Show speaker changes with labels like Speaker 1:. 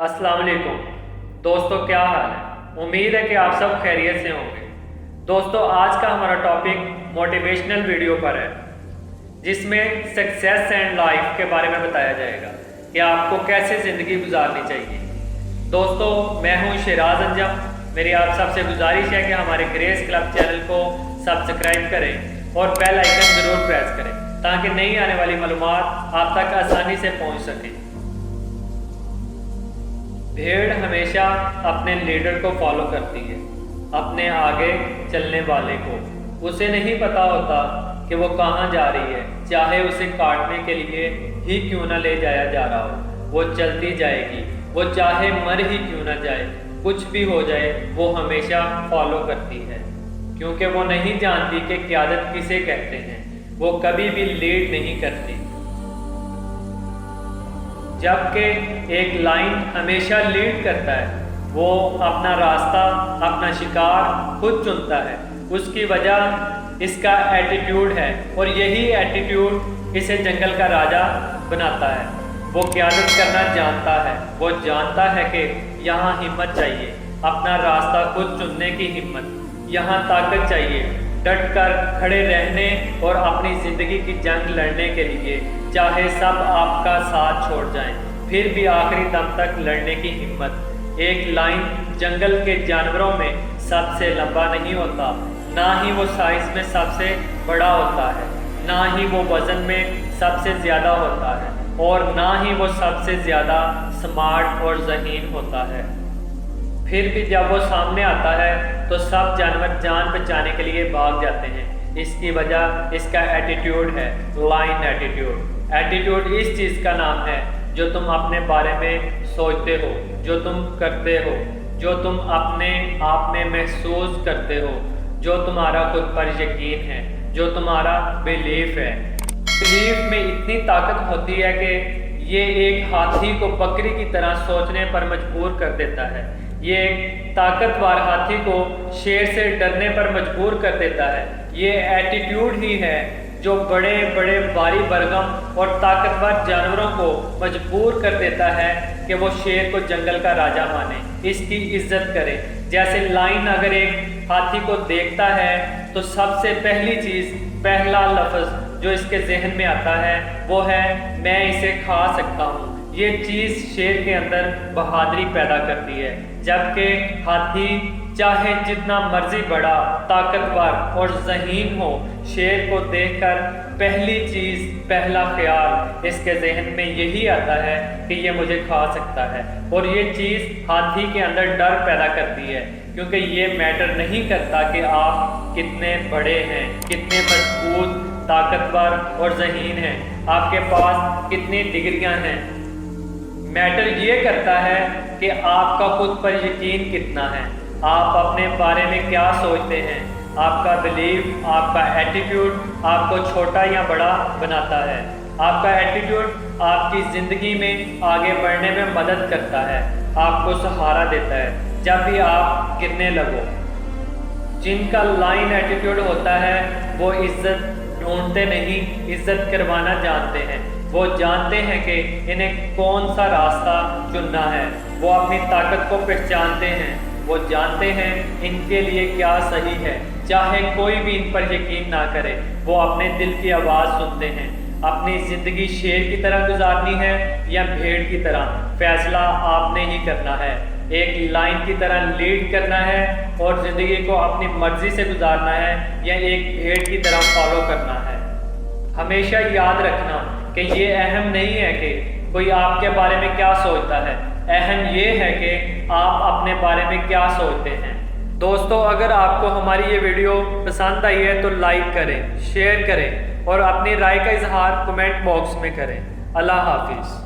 Speaker 1: अस्सलाम वालेकुम दोस्तों, क्या हाल है। उम्मीद है कि आप सब खैरियत से होंगे। दोस्तों, आज का हमारा टॉपिक मोटिवेशनल वीडियो पर है, जिसमें सक्सेस एंड लाइफ के बारे में बताया जाएगा कि आपको कैसे ज़िंदगी गुजारनी चाहिए। दोस्तों, मैं हूं शिराज अंजम। मेरी आप सबसे गुजारिश है कि हमारे ग्रेस क्लब चैनल को सब्सक्राइब करें और बेल आइकन ज़रूर प्रेस करें, ताकि नई आने वाली मालूमात आप तक आसानी से पहुंच सकें। भेड़ हमेशा अपने लीडर को फॉलो करती है, अपने आगे चलने वाले को। उसे नहीं पता होता कि वो कहाँ जा रही है, चाहे उसे काटने के लिए ही क्यों ना ले जाया जा रहा हो, वो चलती जाएगी। वो चाहे मर ही क्यों ना जाए, कुछ भी हो जाए, वो हमेशा फॉलो करती है, क्योंकि वो नहीं जानती कि क़यादत किसे कहते हैं। वो कभी भी लीड नहीं करती, जबकि एक लाइन हमेशा लीड करता है। वो अपना रास्ता, अपना शिकार खुद चुनता है। उसकी वजह इसका एटीट्यूड है, और यही एटीट्यूड इसे जंगल का राजा बनाता है। वो क़यादत करना जानता है। वो जानता है कि यहाँ हिम्मत चाहिए, अपना रास्ता खुद चुनने की हिम्मत। यहाँ ताकत चाहिए, डट कर खड़े रहने और अपनी ज़िंदगी की जंग लड़ने के लिए, चाहे सब आपका साथ छोड़ जाएं, फिर भी आखिरी दम तक लड़ने की हिम्मत। एक लाइन जंगल के जानवरों में सबसे लंबा नहीं होता, ना ही वो साइज में सबसे बड़ा होता है, ना ही वो वज़न में सबसे ज़्यादा होता है, और ना ही वो सबसे ज़्यादा स्मार्ट और ज़हीन होता है। फिर भी जब वो सामने आता है तो सब जानवर जान बचाने के लिए भाग जाते हैं। इसकी वजह इसका एटीट्यूड है, लाइन एटीट्यूड। एटीट्यूड इस चीज़ का नाम है जो तुम अपने बारे में सोचते हो, जो तुम करते हो, जो तुम अपने आप में महसूस करते हो, जो तुम्हारा खुद पर यकीन है, जो तुम्हारा बिलीफ है। बिलीफ में इतनी ताकत होती है कि ये एक हाथी को बकरी की तरह सोचने पर मजबूर कर देता है। ये एक ताकतवर हाथी को शेर से डरने पर मजबूर कर देता है। ये एटीट्यूड ही है जो बड़े बड़े भारी भरकम और ताकतवर जानवरों को मजबूर कर देता है कि वो शेर को जंगल का राजा माने, इसकी इज्जत करे। जैसे लाइन अगर एक हाथी को देखता है तो सबसे पहली चीज़, पहला लफ्ज़ जो इसके जहन में आता है वो है, मैं इसे खा सकता हूँ। ये चीज़ शेर के अंदर बहादुरी पैदा करती है, जबकि हाथी चाहे जितना मर्जी बड़ा, ताकतवर और ज़हीन हो, शेर को देखकर पहली चीज़, पहला ख्याल इसके जहन में यही आता है कि ये मुझे खा सकता है। और ये चीज़ हाथी के अंदर डर पैदा करती है, क्योंकि ये मैटर नहीं करता कि आप कितने बड़े हैं, कितने मजबूत, ताकतवर और ज़हीन हैं, आपके पास कितनी डिग्रियां हैं। मैटर ये करता है कि आपका खुद पर यकीन कितना है, आप अपने बारे में क्या सोचते हैं। आपका बिलीफ, आपका एटीट्यूड आपको छोटा या बड़ा बनाता है। आपका एटीट्यूड आपकी ज़िंदगी में आगे बढ़ने में मदद करता है, आपको सहारा देता है जब भी आप गिरने लगो। जिनका लाइन एटीट्यूड होता है वो इज्जत ढूंढते नहीं, इज्जत करवाना जानते हैं। वो जानते हैं कि इन्हें कौन सा रास्ता चुनना है। वो अपनी ताकत को पहचानते हैं। वो जानते हैं इनके लिए क्या सही है, चाहे कोई भी इन पर यकीन ना करे। वो अपने दिल की आवाज़ सुनते हैं। अपनी ज़िंदगी शेर की तरह गुजारनी है या भेड़ की तरह, फैसला आपने ही करना है। एक लाइन की तरह लीड करना है और ज़िंदगी को अपनी मर्ज़ी से गुजारना है, या एक भेड़ की तरह फॉलो करना है। हमेशा याद रखना कि ये अहम नहीं है कि कोई आपके बारे में क्या सोचता है, अहम ये है कि आप अपने बारे में क्या सोचते हैं। दोस्तों, अगर आपको हमारी ये वीडियो पसंद आई है तो लाइक करें, शेयर करें और अपनी राय का इजहार कमेंट बॉक्स में करें। अल्लाह हाफिज़।